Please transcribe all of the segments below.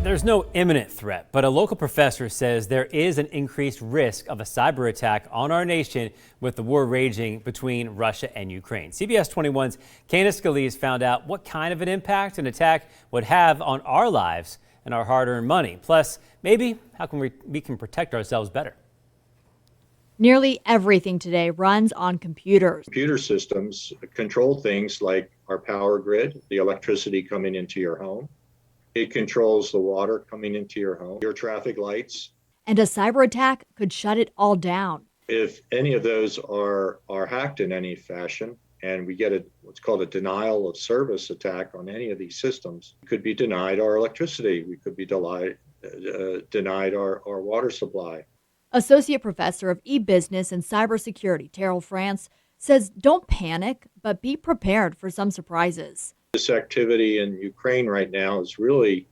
There's no imminent threat, but a local professor says there is an increased risk of a cyber attack on our nation with the war raging between Russia and Ukraine. CBS 21's Candace Scalise found out what kind of an impact an attack would have on our lives and our hard-earned money. Plus, maybe how can we can protect ourselves better. Nearly everything today runs on computers. Computer systems control things like our power grid, the electricity coming into your home. It controls the water coming into your home, your traffic lights. And a cyber attack could shut it all down. If any of those are hacked in any fashion, and we get what's called a denial of service attack on any of these systems, we could be denied our electricity. We could be denied our water supply. Associate Professor of E-Business and Cybersecurity, Terrell France, says don't panic, but be prepared for some surprises. This activity in Ukraine right now is really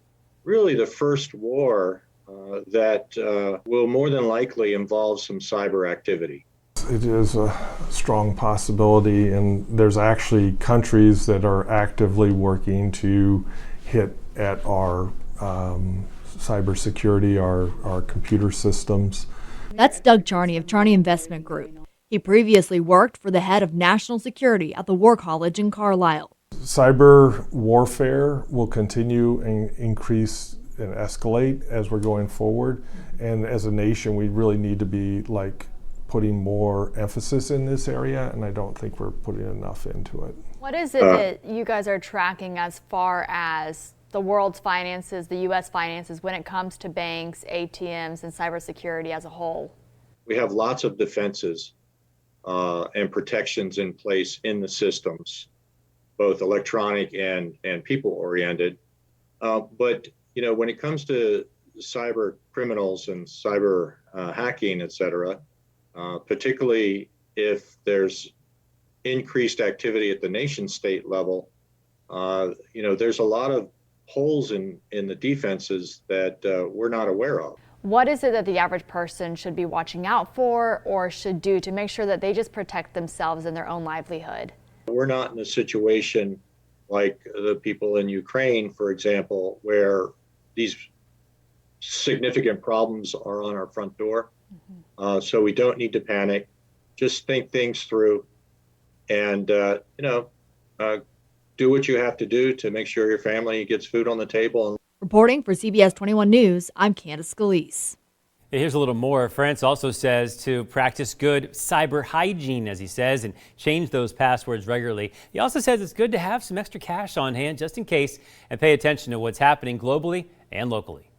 the first war that will more than likely involve some cyber activity. It is a strong possibility, and there's actually countries that are actively working to hit at our cybersecurity, our computer systems. That's Doug Charney of Charney Investment Group. He previously worked for the head of national security at the War College in Carlisle. Cyber warfare will continue and increase and escalate as we're going forward. And as a nation, we really need to be putting more emphasis in this area, and I don't think we're putting enough into it. What is it that you guys are tracking as far as the world's finances, the U.S. finances, when it comes to banks, ATMs, and cybersecurity as a whole? We have lots of defenses and protections in place in the systems, both electronic and people-oriented. But when it comes to cyber criminals and cyber hacking, et cetera, particularly if there's increased activity at the nation-state level, there's a lot of holes in the defenses that we're not aware of. What is it that the average person should be watching out for or should do to make sure that they just protect themselves and their own livelihood? We're not in a situation like the people in Ukraine, for example, where these significant problems are on our front door. So we don't need to panic. Just think things through and, do what you have to do to make sure your family gets food on the table. Reporting for CBS 21 News, I'm Candace Scalise. Here's a little more. France also says to practice good cyber hygiene, as he says, and change those passwords regularly. He also says it's good to have some extra cash on hand just in case and pay attention to what's happening globally and locally.